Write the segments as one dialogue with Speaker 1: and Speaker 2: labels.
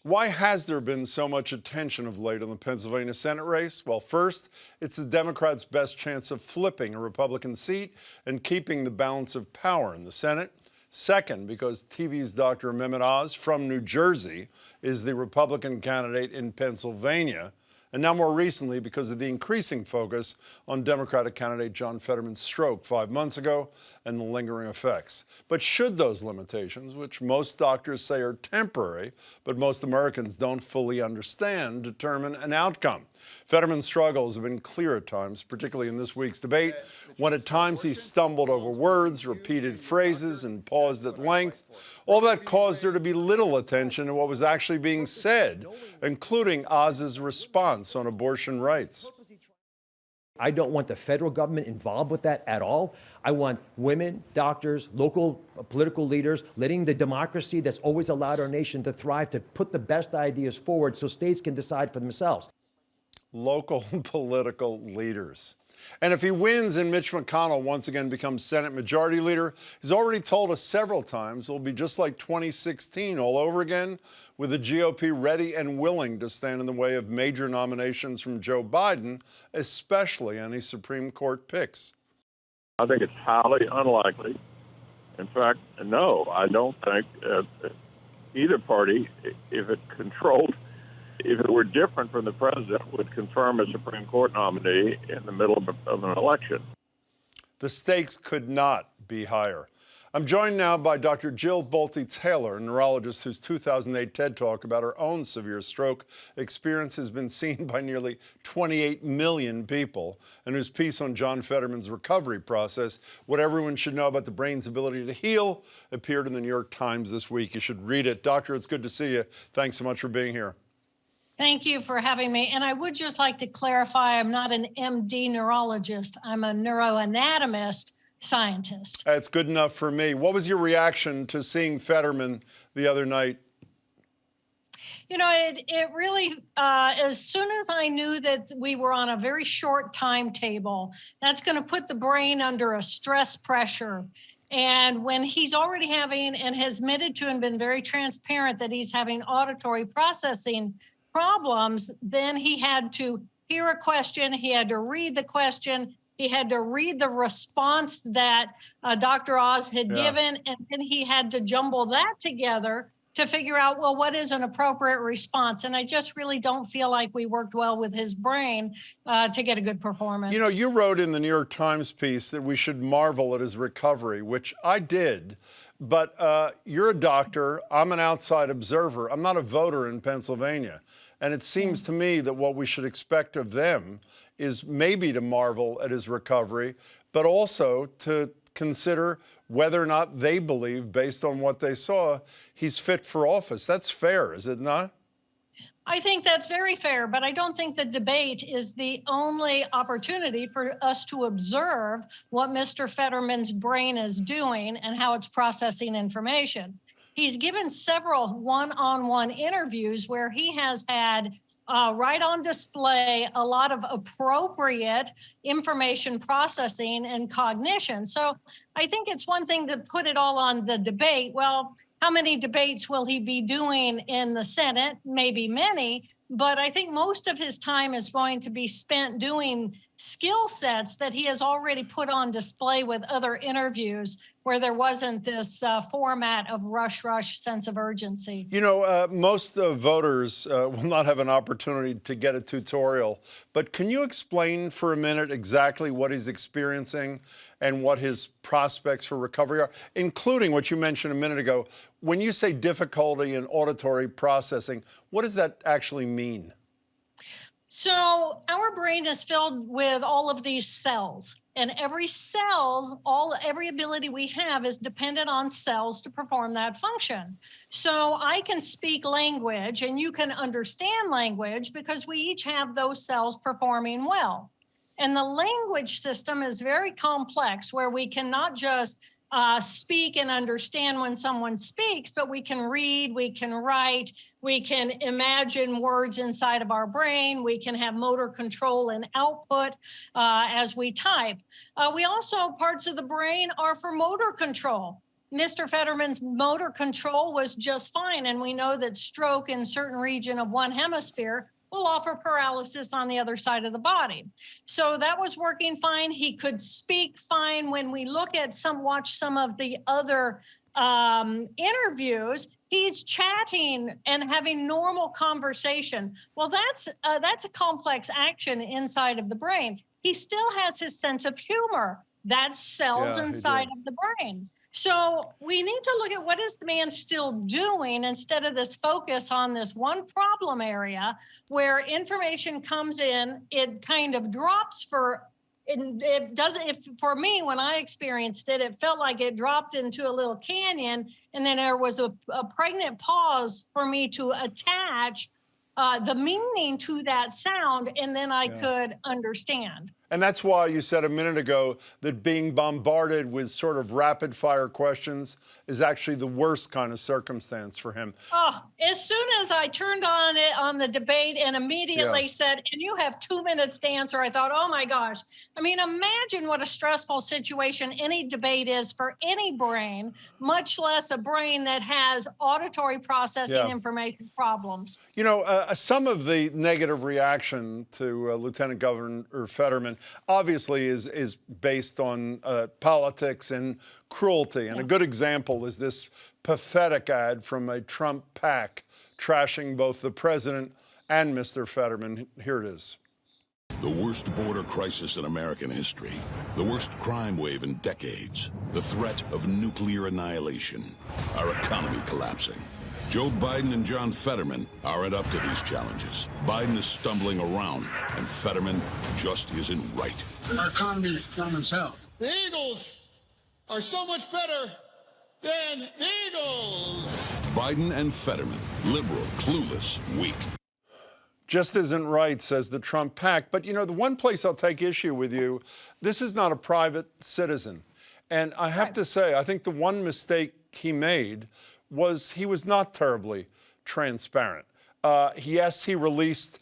Speaker 1: Why has there been so much attention of late on the Pennsylvania Senate race? Well, first, it's the Democrats' best chance of flipping a Republican seat and keeping the balance of power in the Senate. Second, because TV's Dr. Mehmet Oz from New Jersey is the Republican candidate in Pennsylvania. And now more recently, because of the increasing focus on Democratic candidate John Fetterman's stroke 5 months ago and the lingering effects. But should those limitations, which most doctors say are temporary, but most Americans don't fully understand, determine an outcome? Fetterman's struggles have been clear at times, particularly in this week's debate, when at times he stumbled over words, repeated phrases, and paused at length. All that caused there to be little attention to what was actually being said, including Oz's response on abortion rights.
Speaker 2: I don't want the federal government involved with that at all. I want women, doctors, local political leaders, letting the democracy that's always allowed our nation to thrive, to put the best ideas forward so states can decide for themselves.
Speaker 1: Local political leaders. And if he wins and Mitch McConnell once again becomes Senate Majority Leader, he's already told us several times it'll be just like 2016 all over again, with the GOP ready and willing to stand in the way of major nominations from Joe Biden, especially any Supreme Court picks.
Speaker 3: I think it's highly unlikely. In fact, no, I don't think either party, if it were different from the president, would confirm a Supreme Court nominee in the middle of an election.
Speaker 1: The stakes could not be higher. I'm joined now by Dr. Jill Bolte Taylor, a neurologist whose 2008 TED Talk about her own severe stroke experience has been seen by nearly 28 million people, and whose piece on John Fetterman's recovery process, What Everyone Should Know About the Brain's Ability to Heal, appeared in the New York Times this week. You should read it. Doctor, it's good to see you. Thanks so much for being here.
Speaker 4: Thank you for having me. And I would just like to clarify, I'm not an MD neurologist. I'm a neuroanatomist scientist.
Speaker 1: That's good enough for me. What was your reaction to seeing Fetterman the other night?
Speaker 4: You know, it really, as soon as I knew that we were on a very short timetable, that's going to put the brain under a stress pressure. And when he's already having, and has admitted to and been very transparent that he's having auditory processing problems, then he had to hear a question, he had to read the question, he had to read the response that Dr. Oz had given, and then he had to jumble that together to figure out, well, what is an appropriate response? And I just really don't feel like we worked well with his brain to get a good performance.
Speaker 1: You know, you wrote in the New York Times piece that we should marvel at his recovery, which I did. But you're a doctor. I'm an outside observer. I'm not a voter in Pennsylvania. And it seems to me that what we should expect of them is maybe to marvel at his recovery, but also to consider whether or not they believe, based on what they saw, he's fit for office. That's fair, is it not?
Speaker 4: I think that's very fair, but I don't think the debate is the only opportunity for us to observe what Mr. Fetterman's brain is doing and how it's processing information. He's given several one-on-one interviews where he has had right on display a lot of appropriate information processing and cognition. So I think it's one thing to put it all on the debate. Well, how many debates will he be doing in the Senate? Maybe many, but I think most of his time is going to be spent doing skill sets that he has already put on display with other interviews where there wasn't this format of rush sense of urgency.
Speaker 1: You know, most voters will not have an opportunity to get a tutorial, but can you explain for a minute exactly what he's experiencing and what his prospects for recovery are, including what you mentioned a minute ago? When you say difficulty in auditory processing, what does that actually mean?
Speaker 4: So our brain is filled with all of these cells, and every every ability we have is dependent on cells to perform that function. So I can speak language and you can understand language because we each have those cells performing well. And the language system is very complex, where we can not just speak and understand when someone speaks, but we can read, we can write, we can imagine words inside of our brain, we can have motor control and output as we type. We also, parts of the brain are for motor control. Mr. Fetterman's motor control was just fine. And we know that stroke in certain region of one hemisphere will offer paralysis on the other side of the body. So that was working fine. He could speak fine. When we look at watch some of the other interviews, he's chatting and having normal conversation. Well, that's a complex action inside of the brain. He still has his sense of humor. That's cells inside of the brain. So we need to look at what is the man still doing instead of this focus on this one problem area where information comes in, it kind of drops it doesn't, for me, when I experienced it, it felt like it dropped into a little canyon, and then there was a pregnant pause for me to attach the meaning to that sound, and then I could understand.
Speaker 1: And that's why you said a minute ago that being bombarded with sort of rapid fire questions is actually the worst kind of circumstance for him.
Speaker 4: Oh, as soon as I turned on it on the debate and immediately said, and you have 2 minutes to answer, I thought, oh my gosh. I mean, imagine what a stressful situation any debate is for any brain, much less a brain that has auditory processing information problems.
Speaker 1: You know, some of the negative reaction to Lieutenant Governor Fetterman obviously is based on politics and cruelty. And a good example is this pathetic ad from a Trump PAC trashing both the president and Mr. Fetterman. Here it is.
Speaker 5: The worst border crisis in American history. The worst crime wave in decades. The threat of nuclear annihilation. Our economy collapsing. Joe Biden and John Fetterman aren't up to these challenges. Biden is stumbling around, and Fetterman just isn't right.
Speaker 6: Our economy is going to hell.
Speaker 7: The Eagles are so much better than the Eagles.
Speaker 5: Biden and Fetterman, liberal, clueless, weak.
Speaker 1: Just isn't right, says the Trump PAC. But, you know, the one place I'll take issue with you, this is not a private citizen. And I have to say, I think the one mistake he made was he was not terribly transparent. Yes, he released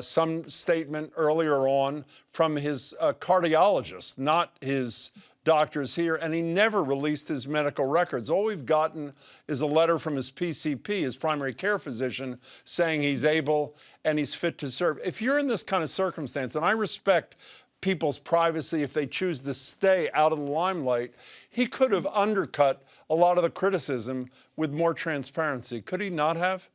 Speaker 1: some statement earlier on from his cardiologist, not his doctors here, and he never released his medical records. All we've gotten is a letter from his PCP, his primary care physician, saying he's able and he's fit to serve. If you're in this kind of circumstance, and I respect people's privacy if they choose to stay out of the limelight, he could have undercut a lot of the criticism with more transparency. Could he not have?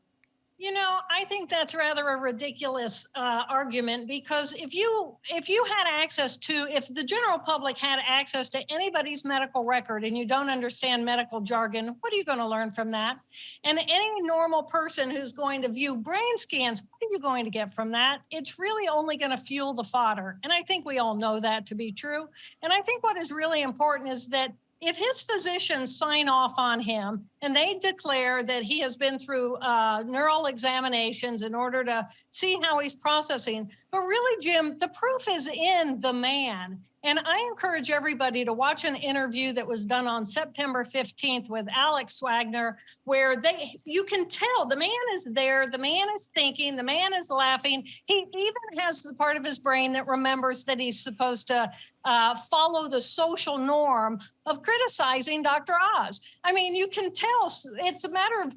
Speaker 4: You know, I think that's rather a ridiculous argument, because if you had access to, if the general public had access to anybody's medical record and you don't understand medical jargon, what are you going to learn from that? And any normal person who's going to view brain scans, what are you going to get from that? It's really only going to fuel the fodder. And I think we all know that to be true. And I think what is really important is that if his physicians sign off on him and they declare that he has been through neural examinations in order to see how he's processing, but really, Jim, the proof is in the man. And I encourage everybody to watch an interview that was done on September 15th with Alex Wagner, where you can tell the man is there, the man is thinking, the man is laughing. He even has the part of his brain that remembers that he's supposed to follow the social norm of criticizing Dr. Oz. I mean, you can tell it's a matter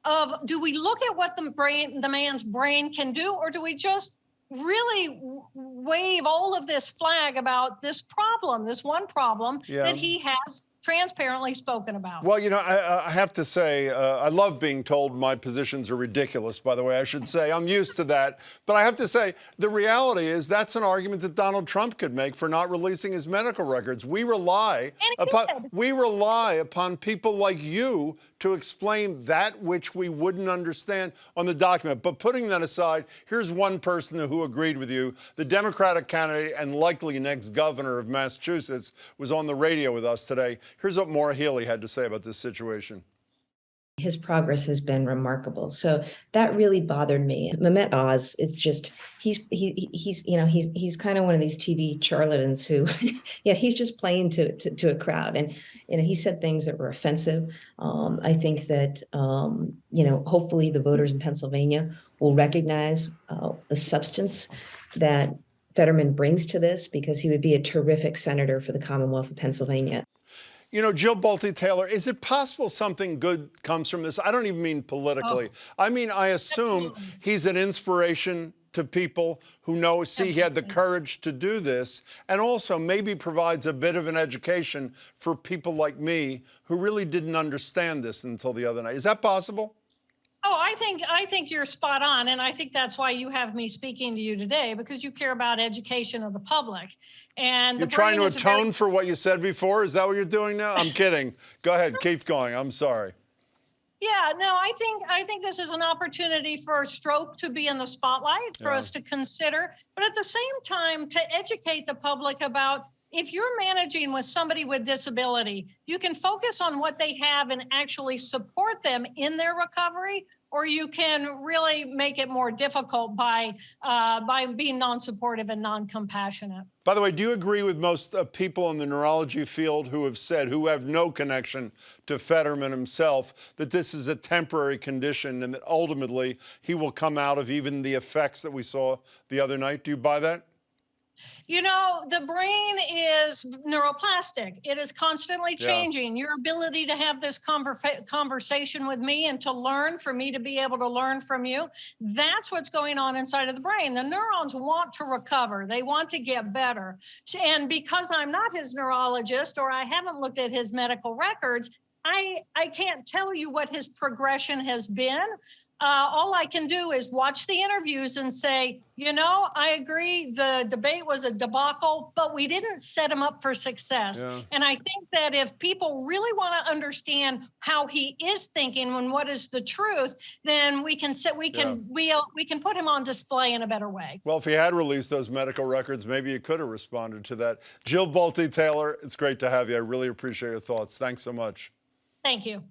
Speaker 4: of do we look at what the man's brain can do, or do we just really wave all of this flag about this problem, this one problem that he has transparently spoken about?
Speaker 1: Well, you know, I have to say, I love being told my positions are ridiculous, by the way, I should say. I'm used to that. But I have to say, the reality is that's an argument that Donald Trump could make for not releasing his medical records. We rely upon people like you to explain that which we wouldn't understand on the document. But putting that aside, here's one person who agreed with you. The Democratic candidate and likely next governor of Massachusetts was on the radio with us today. Here's what Maura Healey had to say about this situation.
Speaker 8: His progress has been remarkable. So that really bothered me. Mehmet Oz, it's just, he's kind of one of these TV charlatans who, he's just playing to a crowd. And, he said things that were offensive. I think that, hopefully the voters in Pennsylvania will recognize the substance that Fetterman brings to this, because he would be a terrific senator for the Commonwealth of Pennsylvania.
Speaker 1: You know, Jill Bolte Taylor, is it possible something good comes from this? I don't even mean politically. I mean, I assume
Speaker 4: Absolutely.
Speaker 1: he's an inspiration to people who see he had the courage to do this, and also maybe provides a bit of an education for people like me who really didn't understand this until the other night. Is that possible?
Speaker 4: Oh, I think you're spot on, and I think that's why you have me speaking to you today, because you care about education of the public. And
Speaker 1: You're trying to atone for what you said before? Is that what you're doing now? I'm kidding. Go ahead, keep going. I'm sorry.
Speaker 4: Yeah, no, I think this is an opportunity for stroke to be in the spotlight for us to consider, but at the same time to educate the public about, if you're managing with somebody with disability, you can focus on what they have and actually support them in their recovery, or you can really make it more difficult by being non-supportive and non-compassionate.
Speaker 1: By the way, do you agree with most people in the neurology field who have no connection to Fetterman himself, that this is a temporary condition and that ultimately he will come out of even the effects that we saw the other night? Do you buy that?
Speaker 4: You know, the brain is neuroplastic. It is constantly changing. Your ability to have this conversation with me and to learn, for me to be able to learn from you, that's what's going on inside of the brain. The neurons want to recover. They want to get better. And because I'm not his neurologist, or I haven't looked at his medical records, I can't tell you what his progression has been. All I can do is watch the interviews and say, you know, I agree the debate was a debacle, but we didn't set him up for success. Yeah. And I think that if people really want to understand how he is thinking and what is the truth, then we can put him on display in a better way.
Speaker 1: Well, if he had released those medical records, maybe he could have responded to that. Jill Bolte Taylor, it's great to have you. I really appreciate your thoughts. Thanks so much.
Speaker 4: Thank you.